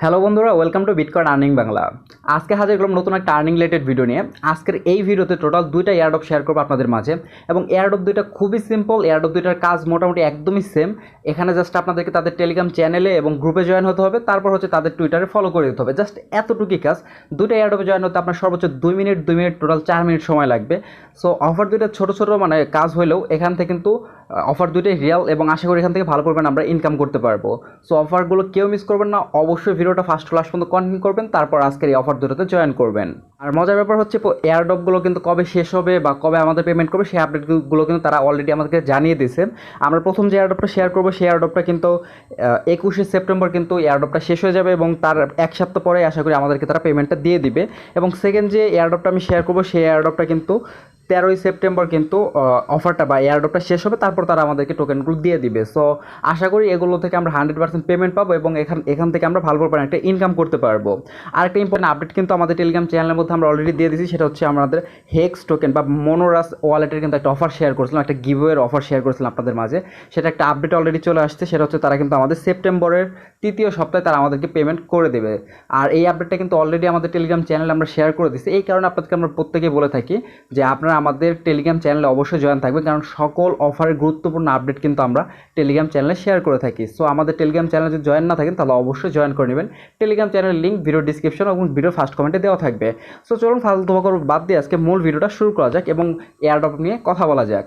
Hello বন্ধুরা, welcome to bitcoin earning Bangla. আজকে হাজির করলাম নতুন একটা আর্নিং রিলেটেড ভিডিও নিয়ে। আজকের এই ভিডিওতে টোটাল দুইটা এয়ারড্রপ শেয়ার করবো আপনাদের মাঝে, এবং এয়ারড্রপ দুইটা খুবই সিম্পল। এয়ারড্রপ দুইটার কাজ মোটামুটি একদমই সেম। এখানে জাস্ট আপনাদেরকে তাদের টেলিগ্রাম চ্যানেলে এবং গ্রুপে জয়েন হতে হবে, তারপর হচ্ছে তাদের টুইটারে ফলো করে দিতে হবে। জাস্ট এতটুকুই কাজ। দুইটা এয়ারড্রপে জয়েন হতে আপনার সর্বোচ্চ 2 মিনিট টোটাল 4 মিনিট সময় লাগবে। সো অফার দুইটা ছোটো ছোটো মানে কাজ হলেও এখান থেকে কিন্তু অফার দুইটাই রিয়েল, এবং আশা করি এখান থেকে ভালো করবেন আমরা ইনকাম করতে পারবো। সো অফারগুলো কেউ মিস করবেন না, অবশ্যই ভিডিওটা ফার্স্ট ক্লাস পর্যন্ত কন্টিনিউ করবেন, তারপর আজকের এই অফার দুটোতে জয়েন করবেন। আর মজার ব্যাপার হচ্ছে এয়ারড্রপগুলো কিন্তু কবে শেষ হবে বা কবে আমাদের পেমেন্ট করবে সেই আপডেটগুলো কিন্তু তারা অলরেডি আমাদেরকে জানিয়ে দিয়েছে। আমরা প্রথম যে এয়ারড্রপটা শেয়ার করবো সেই এয়ারড্রপটা কিন্তু 21শে সেপ্টেম্বর কিন্তু এয়ারড্রপটা শেষ হয়ে যাবে, এবং তার এক সপ্তাহ পরে আশা করি আমাদেরকে তারা পেমেন্টটা দিয়ে দিবে। এবং সেকেন্ড যে এয়ারড্রপটা আমি শেয়ার করবো সেই এয়ারড্রপটা কিন্তু 13ই সেপ্টেম্বর কিন্তু অফারটা বা এয়ারড্রপটা শেষ হবে, তারপর তারা আমাদেরকে টোকেনগুলো দিয়ে দিবে। সো আশা করি এগুলো থেকে আমরা 100% পেমেন্ট পাবো, এবং এখান থেকে আমরা ভালো পরিমাণে একটা ইনকাম করতে পারবো। আরেকটা ইম্পর্টেন্ট আপডেট কিন্তু আমাদের টেলিগ্রাম চ্যানেলের মধ্যে আমরা অলরেডি দিয়ে দিয়েছি, সেটা হচ্ছে আমাদের হেক্স টোকেন বা মনোরাস ওয়ালেটের কিন্তু একটা অফার শেয়ার করেছিলাম, একটা গিভওয়ের অফার শেয়ার করেছিলাম আপনাদের মাঝে। সেটা একটা আপডেট অলরেডি চলে আসছে, সেটা হচ্ছে তারা কিন্তু আমাদের সেপ্টেম্বরের 3য় সপ্তাহে তারা আমাদেরকে পেমেন্ট করে দেবে। আর এই আপডেটটা কিন্তু অলরেডি আমাদের টেলিগ্রাম চ্যানেলে আমরা শেয়ার করে দিচ্ছি। এই কারণে আপনাদেরকে আমরা প্রত্যেকেই বলে থাকি যে আপনারা আমাদের টেলিগ্রাম চ্যানেলে অবশ্যই জয়েন থাকবেন, কারণ সকল অফারের গুরুত্বপূর্ণ আপডেট কিন্তু আমরা টেলিগ্রাম চ্যানেলে শেয়ার করে থাকি। সো আমাদের টেলিগ্রাম চ্যানেলে যদি জয়েন না থাকেন তাহলে অবশ্যই জয়েন করে নেবেন। টেলিগ্রাম চ্যানেলের লিঙ্ক ভিডিও ডিসক্রিপশন এবং ভিডিও ফার্স্ট কমেন্টে দেওয়া থাকবে। সো চলুন ফালতু বাদ দিয়ে আজকে মূল ভিডিওটা শুরু করা যাক এবং এয়ারড্রপ নিয়ে কথা বলা যাক।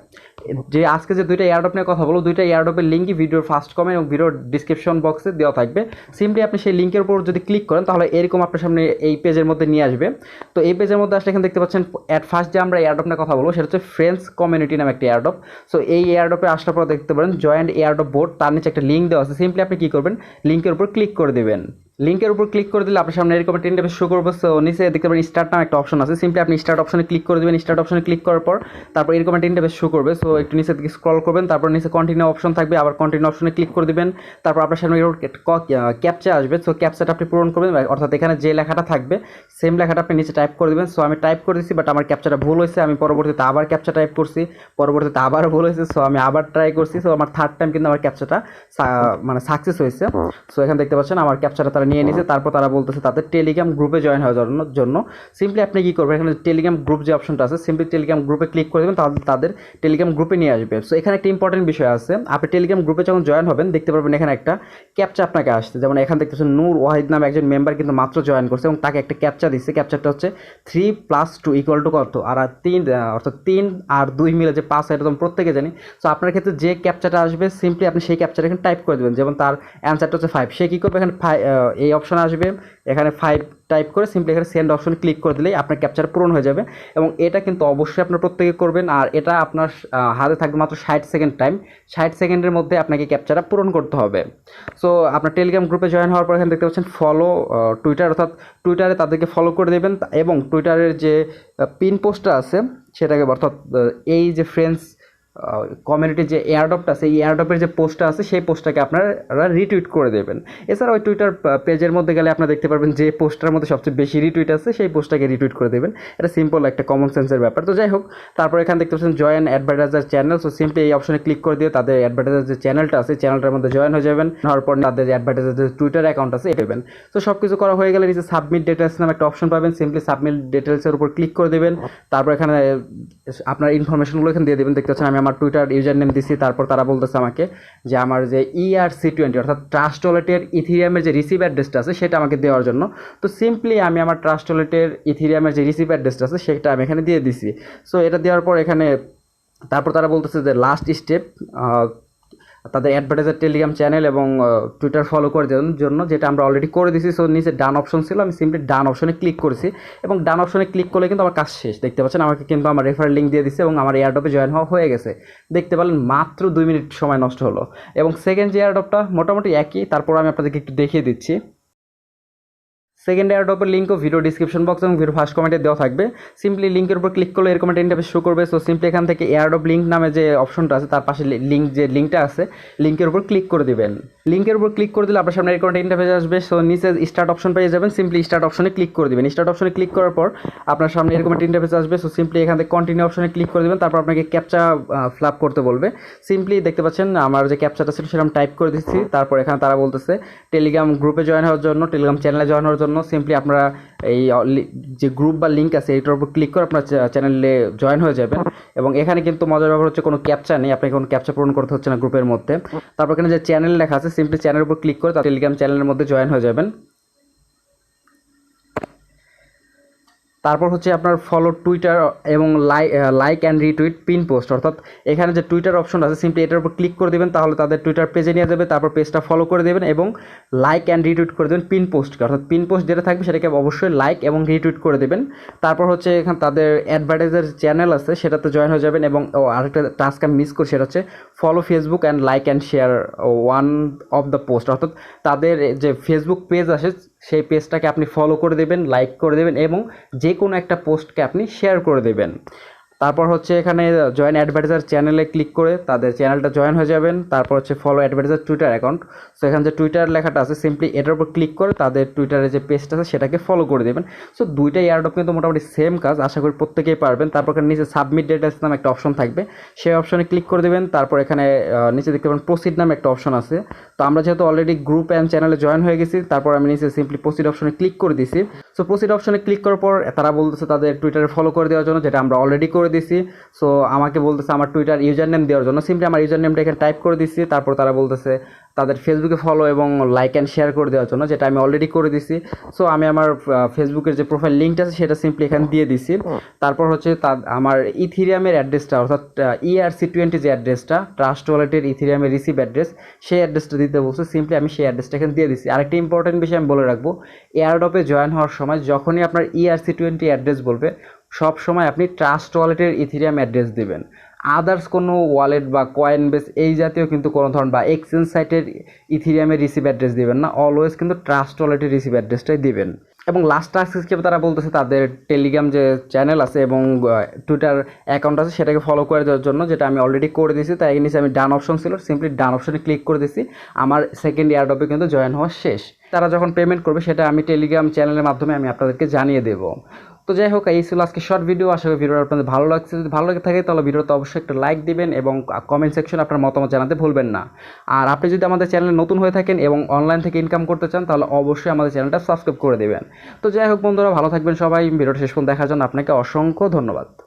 যে আজকে যে দুইটা এয়ারড্রপ নিয়ে কথা বলবো, দুইটা এয়ারড্রপের লিঙ্কই ভিডিওর ফার্স্ট কমেন্ট এবং ভিডিওর ডিসক্রিপশন বক্সে দেওয়া থাকবে। সিম্পলি আপনি সেই লিঙ্কের উপর যদি ক্লিক করেন তাহলে এরকম আপনার সামনে এই পেজের মধ্যে নিয়ে আসবে। তো এই পেজের মধ্যে আসলে এখানে দেখতে পাচ্ছেন অ্যাট ফার্স্ট যে আমরা এয়ারড্রপ নিয়ে কথা বলবো সেটা হচ্ছে ফ্রেন্স কমিউনিটি নামে একটা এয়ারড্রপ। সো এই এয়ারড্রপে আসার পর দেখতে পারেন জয়েন্ট এয়ারড্রপ বোর্ড, তার নিচে একটা লিঙ্ক দেওয়া আছে। সিম্পলি আপনি কী করবেন, লিঙ্কের উপর ক্লিক করে দেবেন। লিঙ্কের উপর ক্লিক করে দিলে আপনার সামনে এরকম একটা ইন্টারফেস শো করবে। সো নিচে দেখতে পাবেন স্টার্ট নামে একটা অপশন আছে। সিম্পলি আপনি স্টার্ট অপশনে ক্লিক করে দেবেন। স্টার্ট অপশনে ক্লিক করার পর তারপর এরকম একটা ইন্টারফেস শো করবে। সো একটু নিচের দিকে স্ক্রল করবেন, তারপর নিচে কন্টিনিউ অপশন থাকবে, আবার কন্টিনিউ অপশনে ক্লিক করে দেবেন। তারপর আপনার সামনে ক্যাপচা আসবে। সো ক্যাপচাটা আপনি পূরণ করবেন, অর্থাৎ এখানে যে লেখাটা থাকবে সেম লেখাটা আপনি নিচে টাইপ করে দেবেন। সো আমি টাইপ করে দিচ্ছি, বাট আমার ক্যাপচাটা ভুল হয়েছে। আমি পরবর্তীতে আবার ক্যাপচা টাইপ করছি, পরবর্তীতে আবার ভুল হয়েছে। সো আমি আবার ট্রাই করছি। সো আমার থার্ড টাইম কিন্তু আমার ক্যাপচাটা মানে সাকসেস হয়েছে। সো এখানে দেখতে পাচ্ছেন আমার ক্যাপচাটা তারা নিয়ে নিয়েছে। তারপর তারা বলতেছে তাদের টেলিগ্রাম গ্রুপে জয়েন হওয়ার জন্য সিম্পলি আপনি কী করবেন, এখানে টেলিগ্রাম গ্রুপ যে অপশনটা আছে সিম্পলি টেলিগ্রাম গ্রুপে ক্লিক করে দেবেন, তাহলে তাদের টেলিগ্রাম গ্রুপে নিয়ে আসবে। সো এখানে একটা ইম্পর্টেন্ট বিষয় আছে, আপনি টেলিগ্রাম গ্রুপে যখন জয়েন হবেন দেখতে পারবেন এখানে একটা ক্যাপচা আপনাকে আসছে। যেমন এখানে দেখতেছেন নূর ওয়াহিদ নামে একজন মেম্বার কিন্তু মাত্র জয়েন করছে, এবং তাকে একটা ক্যাপচা দিচ্ছে। ক্যাপচারটা হচ্ছে 3 + 2 = কত, আর 3 অর্থাৎ 3 আর 2 মিলে যে 5, এটা তো প্রত্যেকে জানি। সো আপনার ক্ষেত্রে যে ক্যাপচাটা আসবে সিম্পলি আপনি সেই ক্যাপচাটা এখানে টাইপ করে দেবেন। যেমন তার অ্যান্সারটা হচ্ছে 5, সে কী করবে, এখানে এই অপশন আসবে, এখানে 5 টাইপ করে সিম্পলি এখানে সেন্ড অপশন ক্লিক করে দিলেই আপনার ক্যাপচার পূরণ হয়ে যাবে। এবং এটা কিন্তু অবশ্যই আপনার প্রত্যেকে করবেন, আর এটা আপনার হাতে থাকবে মাত্র 60 সেকেন্ড টাইম। 60 সেকেন্ডের মধ্যে আপনাকে ক্যাপচারটা পূরণ করতে হবে। সো আপনার টেলিগ্রাম গ্রুপে জয়েন হওয়ার পর এখানে দেখতে পাচ্ছেন ফলো টুইটার, অর্থাৎ টুইটারে তাদেরকে ফলো করে দেবেন, এবং টুইটারের যে পিন পোস্টটা আছে সেটাকে, অর্থাৎ এই যে ফ্রেন্ডস কমিউনিটির যে এয়ারড্রপটা আছে এই এয়ারড্রপের যে পোস্টটা আছে সেই পোস্টটাকে আপনারা রিটুইট করে দেবেন। এছাড়া ওই টুইটার পেজের মধ্যে গেলে আপনারা দেখতে পারবেন যে পোস্টটার মধ্যে সবচেয়ে বেশি রিটুইট আছে সেই পোস্টটাকে রিটুইট করে দেবেন। এটা সিম্পল একটা কমন সেন্সের ব্যাপার। তো যাই হোক, তারপর এখানে দেখতে পাচ্ছেন join advertiser channel. So simply এই অপশনে ক্লিক করে দিয়ে তাদের অ্যাডভার্টাইজার যে চ্যানেলটা আছে চ্যানেলটার মধ্যে জয়েন হয়ে যাবেন। হওয়ার পর তাদের যে অ্যাডভার্টাইজার যে টুইটার অ্যাকাউন্ট আছে এটা দেবেন। তো সব কিছু করা হয়ে গেলে নিচে সাবমিট ডিটেলস নামে একটা অপশন পাবেন। সিম্পলি সাবমিট ডিটেলসের উপর ক্লিক করে দেবেন। তারপর এখানে আপনার ইনফরমেশনগুলো এখানে দিয়ে দেবেন। দেখতে পাচ্ছেন আমি আমার টুইটার ইউজার নেম দিচ্ছি। তারপর তারা বলতেছে আমাকে যে আমার যে ERC20 অর্থাৎ ট্রাস্ট ওয়ালেটের ইথিরিয়ামের যে রিসিভ অ্যাড্রেসটা আছে সেটা আমাকে দেওয়ার জন্য। তো সিম্পলি আমি আমার ট্রাস্ট ওয়ালেটের ইথিরিয়ামের যে রিসিভ অ্যাড্রেসটা আছে সেটা আমি এখানে দিয়ে দিছি। সো এটা দেওয়ার পর এখানে তারপর তারা বলতেছে যে লাস্ট স্টেপ তাদের অ্যাডভার্টাইজার টেলিগ্রাম চ্যানেল এবং টুইটার ফলো করে দেওয়ার জন্য, যেটা আমরা অলরেডি করে দিছি। সো নিচে ডান অপশন ছিল, আমি সিম্পলি ডান অপশনে ক্লিক করেছি, এবং ডান অপশনে ক্লিক করলে কিন্তু আমার কাজ শেষ। দেখতে পাচ্ছেন আমাকে কিন্তু আমার রেফারেল লিঙ্ক দিয়ে দিচ্ছে এবং আমার এয়ারড্রপে জয়েন হওয়া হয়ে গেছে। দেখতে পেলেন মাত্র 2 মিনিট সময় নষ্ট হলো। এবং সেকেন্ড যে এয়ারড্রপটা মোটামুটি একই, তারপর আমি আপনাদেরকে একটু দেখিয়ে দিচ্ছি। সেকেন্ড এয়ারড্রপের লিঙ্কও ভিডিও ডিসক্রিপশন বক্স এবং ভিডিও ফার্স্ট কমেন্টে দেওয়া থাকবে। সিম্পলি লিঙ্কের উপর ক্লিক করলে এরকম একটা ইন্টারফেস শো করবে। সো সিম্পলি এখান থেকে এয়ারড্রপ লিঙ্ক নামে যে অপশনটা আছে তার পাশে লিঙ্কটা আছে, লিঙ্কের উপর ক্লিক করে দিবেন। লিঙ্কের উপর ক্লিক করে দিলে আপনার সামনে এরকম একটা ইন্টারফেস আসবে। সো নিচে স্টার্ট অপশন পেয়ে যাবেন, সিম্পলি স্টার্ট অপশনে ক্লিক করে দিবেন। স্টার্ট অপশনে ক্লিক করার পর আপনার সামনে এরকম একটা ইন্টারফেস আসবে। সো সিম্পলি এখান থেকে কন্টিনিউ অপশনে ক্লিক করে দেবেন। তারপর আপনাকে ক্যাপচা ফ্ল্যাপ করতে বলবে। সিম্পলি দেখতে পাচ্ছেন আমার যে ক্যাপচাটা ছিল সেটা আমি টাইপ করে দিচ্ছি। তারপর এখানে তারা বলতেছে টেলিগ্রাম গ্রুপে জয়েন হওয়ার জন্য, টেলিগ্রাম চ্যানেলে জয়েন হওয়ার জন্য সিম্পলি আপনারা এই যে গ্রুপ বা লিঙ্ক আছে এইটার উপর ক্লিক করে আপনার চ্যানেলে জয়েন হয়ে যাবেন। এবং এখানে কিন্তু মজার ব্যাপার হচ্ছে কোনো ক্যাপচা নেই, আপনাকে কোনো ক্যাপচা পূরণ করতে হচ্ছে না গ্রুপের মধ্যে। তারপর এখানে যে চ্যানেল লেখা আছে সিম্পলি চ্যানেলের উপর ক্লিক করে টেলিগ্রাম চ্যানেলের মধ্যে জয়েন হয়ে যাবেন। তারপর হচ্ছে আপনার ফলো টুইটার এবং like and retweet pin post, অর্থাৎ এখানে যে টুইটার অপশন আছে সিম্পলি এটার উপর ক্লিক করে দেবেন, তাহলে তাদের টুইটার পেজে নিয়ে যাবে। তারপর পেজটা ফলো করে দেবেন এবং লাইক অ্যান্ড রিটুইট করে দেবেন পিন পোস্টকে, অর্থাৎ পিন পোস্ট যেটা থাকবে সেটাকে অবশ্যই লাইক এবং রিটুইট করে দেবেন। তারপর হচ্ছে এখানে তাদের অ্যাডভার্টাইজার চ্যানেল আছে সেটাতে জয়েন হয়ে যাবেন। এবং আরেকটা টাস্ক আমি মিস করি, সেটা হচ্ছে follow Facebook and like and share one of the post, অর্থাৎ তাদের যে ফেসবুক পেজ আছে সেই পেজটাকে আপনি ফলো করে দেবেন, লাইক করে দেবেন এবং যে কোনো একটা পোস্টকে আপনি শেয়ার করে দেবেন। তারপর হচ্ছে এখানে জয়েন অ্যাডভার্টাইজার চ্যানেলে ক্লিক করে তাদের চ্যানেলটা জয়েন হয়ে যাবেন। তারপর হচ্ছে follow advertiser Twitter account. So এখানে যে টুইটার লেখাটা আছে সিম্পলি এটার উপর ক্লিক করে তাদের টুইটারে যে পেজটা আছে সেটাকে ফলো করে দেবেন। সো দুইটা এয়ারড্রপ কিন্তু মোটামুটি সেম কাজ, আশা করি প্রত্যেকেই পারবেন। তারপর এখানে নিচে সাবমিট ডেটাস নামে একটা অপশন থাকবে, সেই অপশনে ক্লিক করে দেবেন। তারপর এখানে নিচে দেখতে পাবেন প্রসিড নামে একটা অপশন আছে। তো আমরা যেহেতু অলরেডি গ্রুপ অ্যান্ড চ্যানেলে জয়েন হয়ে গেছি, তারপর আমি নিচে সিম্পলি প্রসিড অপশনে ক্লিক করে দিছি। সো প্রসিড অপশনে ক্লিক করার পর তারা বলতেছে তাদের টুইটারে ফলো করে দেওয়ার জন্য, যেটা আমরা অলরেডি করে দিছি। সো আমাকে বলতেছে আমার টুইটার ইউজার নেম দেওয়ার জন্য, সিম্পলি আমার ইউজার নেমটা এখানে টাইপ করে দিচ্ছি। তারপর তারা বলতেছে তাদের ফেসবুকে ফলো এবং লাইক অ্যান্ড শেয়ার করে দেওয়ার জন্য, যেটা আমি অলরেডি করে দিছি। সো আমি আমার ফেসবুকের যে প্রোফাইল লিঙ্কটা আছে সেটা সিম্পলি এখানে দিয়ে দিছি। তারপর হচ্ছে আমার ইথিরিয়ামের অ্যাড্রেসটা, অর্থাৎ ERC20 যে অ্যাড্রেসটা, ট্রাস্ট ওয়ালেটের ইথিরিয়ামের রিসিভ অ্যাড্রেস, সেই অ্যাড্রেসটা দিতে বলছে। সিম্পলি আমি সেই অ্যাড্রেসটা এখানে দিয়ে দিছি। আরেকটি ইম্পর্টেন্ট বিষয় আমি বলে রাখবো, এয়ারড্রপে জয়েন হওয়ার সময় যখনই আপনার ERC20 অ্যাড্রেস বলবে সব সময় আপনি ট্রাস্ট ওয়ালেটের ইথিরিয়াম অ্যাড্রেস দিবেন। আদার্স কোনো ওয়ালেট বা কয়েন বেস এই জাতীয় কিন্তু কোনো ধরন বা এক্সচেঞ্জ সাইটের ইথিরিয়ামের রিসিভ অ্যাড্রেস দিবেন না, অলওয়েজ কিন্তু ট্রাস্ট ওয়ালেটের রিসিভ অ্যাড্রেসটাই দিবেন। এবং লাস্ট টাস্ক হিসেবে তারা বলতেছে তাদের টেলিগ্রাম যে চ্যানেল আছে এবং টুইটার অ্যাকাউন্ট আছে সেটাকে ফলো করে দেওয়ার জন্য, যেটা আমি অলরেডি করে দিয়েছি। তাই নিচে আমি ডান অপশন ছিল, সিম্পলি ডান অপশনে ক্লিক করে দিয়েছি। আমার সেকেন্ড এয়ারড্রপে কিন্তু জয়েন হওয়া শেষ। তারা যখন পেমেন্ট করবে সেটা আমি টেলিগ্রাম চ্যানেলের মাধ্যমে আমি আপনাদেরকে জানিয়ে দেবো। তো যাই হোক, এই ছিল আজকে শর্ট ভিডিও। আশা করি ভিডিওটা আপনাদের ভালো লাগছে। যদি ভালো লাগে থাকে তাহলে ভিডিওতে অবশ্যই একটা লাইক দিবেন এবং কমেন্ট সেকশনে আপনার মতামত জানাতে ভুলবেন না। আর আপনি যদি আমাদের চ্যানেলে নতুন হয়ে থাকেন এবং অনলাইন থেকে ইনকাম করতে চান তাহলে অবশ্যই আমাদের চ্যানেলটা সাবস্ক্রাইব করে দেবেন। তো যাই হোক বন্ধুরা, ভালো থাকবেন সবাই। ভিডিওটা শেষ পর্যন্ত দেখার জন্য আপনাকে অসংখ্য ধন্যবাদ।